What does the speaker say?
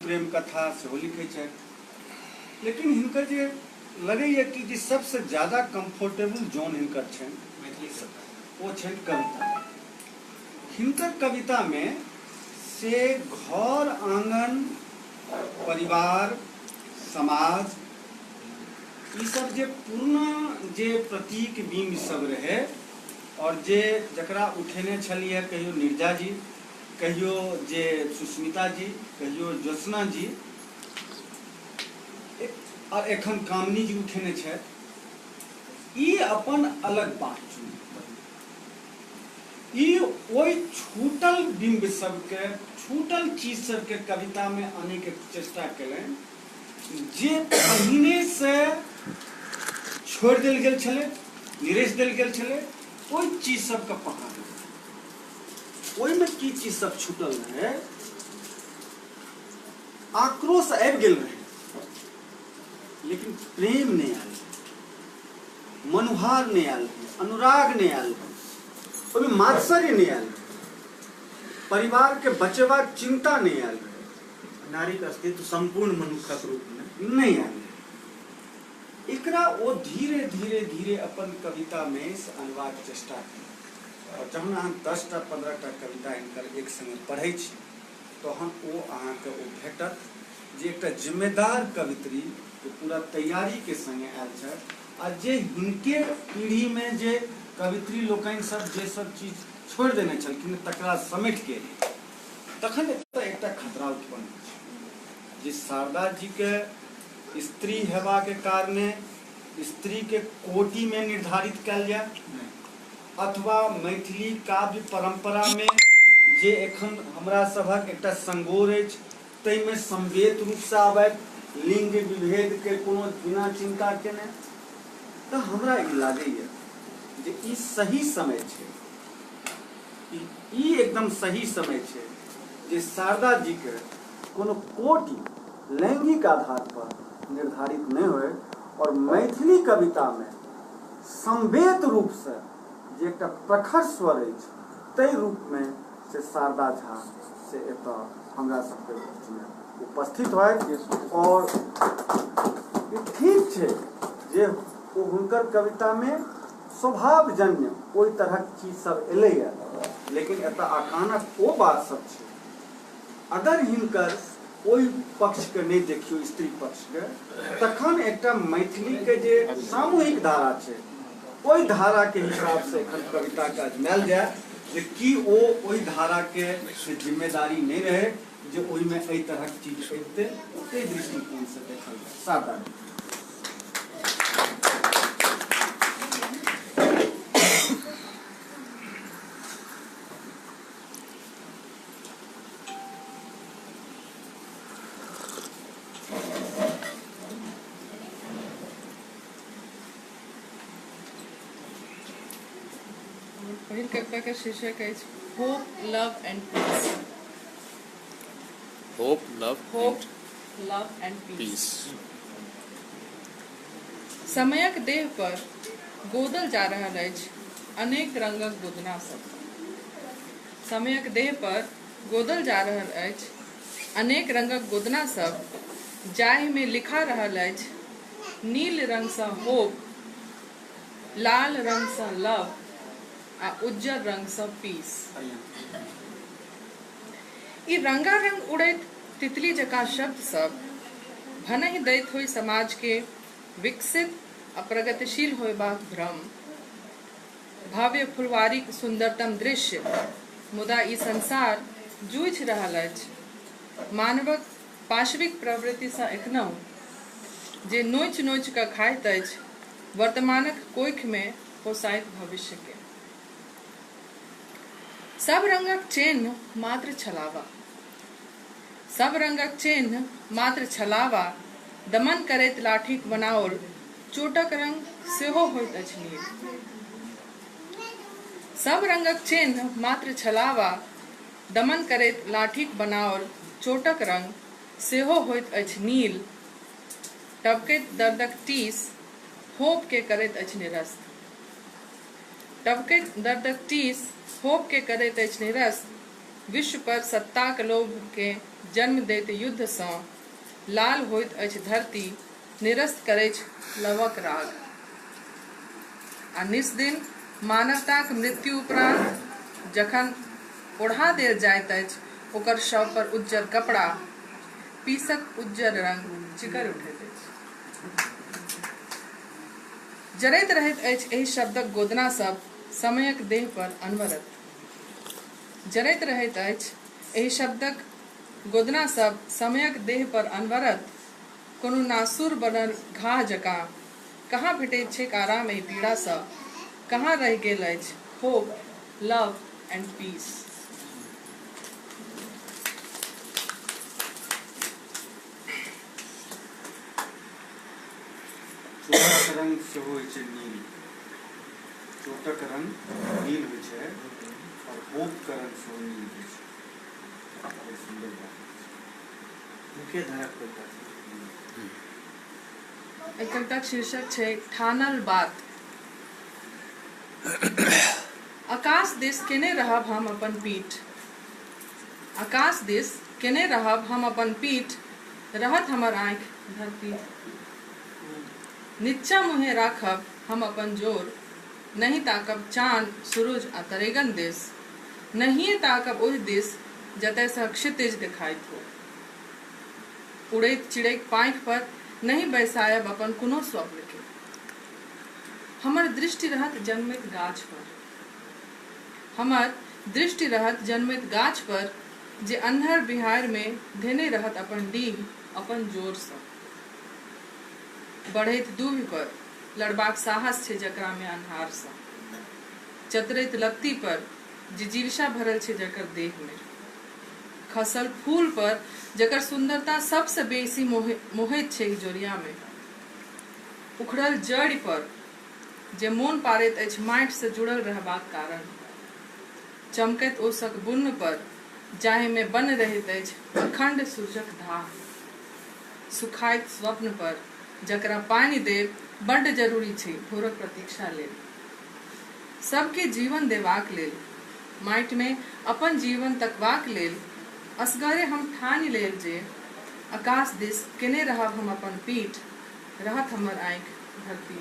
प्रेम कथा सेहो लिखे छै, लेकिन हिनकर जे लगैए कि जे सबसे ज्यादा कंफर्टेबल जोन हिनकर छनि ओ छनि कविता। हिनकर कविता में से घर आंगन परिवार समाज ई सब जे पुरना जे प्रतीक बिंब सब रहे और जे जकरा उठेने छलिए कहियो नीरजा जी, कहियो जे सुष्मिता जी, कहियो ज्योत्सना जी और एखन कामनी जी उठेने छै, ई अपन अलग बात छै। ई ओई छूटल बिंब सबके छूटल चीज सबके कविता में आने के चेष्टा केलनि जे पहिने से छोड़ देल गेल छलै, निरेश देल गेल छलै, ओई चीज सबके पकड़ ओई में की चीज सब छूटल रहे, आक्रोश आबि गेल रहे लेकिन प्रेम नहीं आयल, मनुहार नहीं आयल, अनुराग नहीं आयल, ओहिमे मात्सर्य नहीं आयल, परिवार के बचेबाक चिंता नहीं आयल, नारी का अस्तित्व संपूर्ण मनुष्यक रूप में नहीं आयल। एकरा वो धीरे धीरे धीरे अपन कविता में से अनबाक चेष्टा की और जहन अहाँ 10टा 15टा कविता हिनकर एक संगे पढ़ै छी तहन ओ अहाँके ओ भेटत जे एकटा जिम्मेदार कवित्री के पूरा तैयारी के संगे आयल छै आ जे हिनके पीढ़ी में जे कवित्री लोकनि सब जे सब चीज छोड़ देने छलखिन तकरा समेट के तखन एकटा खतरा उत्पन्न छै जे शारदा जी के स्त्री हेबा के कारणे स्त्री के कोटि में निर्धारित कयल जाय अथवा मैथिली काव्य परंपरा में जे एखन हमरा सभक एकटा संगोर अछि तै में संवेद रूप से आबै लिंग विभेद के कोनो बिना चिंता केने तो हमरा ई लागैए जे ई सही समय छै, ई एकदम सही समय छै जे शारदा जी के कोनो कोटि लैंगिक आधार पर निर्धारित नहीं होए और मैथिली कविता में संवेद रूप से जे एकटा प्रखर स्वर अछि तै रूप में से शारदा झा से एतऽ हमरा सबके बीच में उपस्थित होइत और ठीक छै जे ओ हुनकर कविता में स्वभावजन्य ओई तरहक चीज सब एलैए, लेकिन एतऽ आकानक ओ बात सब छै अगर हिनकर ओई पक्ष के नहीं देखियो स्त्री पक्ष के तखन एकटा मैथिली के जे सामूहिक धारा छै ओई धारा के हिसाब से एखन कविता के अजमायल जाय जे कि ओ ओई धारा के जिम्मेदारी नहीं रहे जे ओई में एई तरहक चीज अबिते ओते दृष्टिकोण से देखल जाय। शारदा पहिल कविता का शीर्षक है hope love and peace. Hope love and peace. समयक देह पर गोदल जा रहल अछि अनेक रंगक गोदना सब। समयक देह पर गोदल जा रहल अछि अनेक रंगक गोदना सब जाहि में लिखा रहल अछि नील रंग सँ होप, लाल रंग सँ लव आ उज्जर रंग सँ पीस। ई रंगारंग उड़ैत तितली जकाँ शब्द सब भनहि दैत होई समाज के विकसित आ प्रगतिशील होयबाक भ्रम। भव्य फुलवारीक सुंदरतम दृश्य मुदा ई संसार जूझि रहल अछि मानवक पाशविक प्रवृत्ति सँ एखनहु जे नोचि नोचि कऽ खाइत अछि वर्तमानक कोखि में पोसाइत भविष्य के। सब रंगक चिन्ह मात्र छलावा, सब रंगक चिन्ह मात्र छलावा दमन करैत लाठीक बनाओल चोटक रंग सेहो होइत अछि नील। सब रंगक चिन्ह मात्र छलावा दमन करैत लाठीक बनाओल चोटक रंग सेहो होइत अछि नील। टपकैत दर्दक टीस होप के करैत अछि निरस्त, टपकैत दर्दक टीस होप के करैत अछि निरस्त। विश्व पर सत्ताक लोभ के जन्म दैत युद्ध सँ लाल होइत अछि धरती, निरस्त करैछ लवक राग। आ निस्दिन मानवताक मृत्यु उपरांत जखन ओढ़ा देल जाइत अछि ओकर शव पर उज्जर कपड़ा, पीसक उज्जर रंग चिकर उठैत अछि। जरैत रहैत अछि एहि शब्दक गोदना सब समयक देह पर अनवरत। जरैत रहैत अछि एहि शब्दक गोदना सब समयक देह पर अनवरत। कोनो नासुर बनल घाह जकाँ कहाँ भेटैत छैक आराम एहि पीड़ा सँ, कहाँ रहि गेल अछि होप, लव एंड पीस। चोटक रंग सेहो होइ छै नील। चोटक रंग नील होइ छै और होपके रंग सेहो नील होइ छै। बहुत सुंदर बात छै। मुख्य धारक कविता एहि कविताक शीर्षक छै ठानल बात। आकाश दिस केने रहब हम अपन पीठ, आकाश दिस केने रहब हम अपन पीठ, रहत हमर आँखि धरती। नीचा मुँहे राखब हम अपन जोर, नहीं ताकब चाँद सूरज आ तरेगन दिस, नहिए ताकब ओहि दिस जतय सँ क्षितिज देखाइत हो। उड़ैत चिड़ैक पाँखि पर नहीं बैसायब अपन कोनो स्वप्न के, हमर दृष्टि रहत जन्मैत गाछ पर, हमर दृष्टि रहत जन्मैत गाछ पर, जे अन्हर बिहारि में धेने रहत अपन डीह अपन जोर सँ। बढ़ैत दूभि पर लड़बाक साहस छै जकरा में अन्हार सँ, चतरैत लत्ती पर जिजीविषा भरल छै जकर देह में, खसल फूल पर जकर सुंदरता सबसे बेसी मोहैत छै जोरिया में, उखड़ल जड़ि पर जे मोन पारैत अछि माटि से जुड़ल रहबाक कारण, चमकैत ओसक बुन्न पर जाहि में बन रहैत अछि अखंड सूरजक धाह, सुखाइत स्वप्न पर जकरा पानि देब बड्ड जरूरी छै भोरक प्रतीक्षा लेल, सबके जीवन देबाक लेल, माटि में अपन जीवन तकबाक लेल, असगरे हम ठानि लेल जे आकाश दिस केने रहब हम अपन पीठ, रहत हमर आँखि धरती।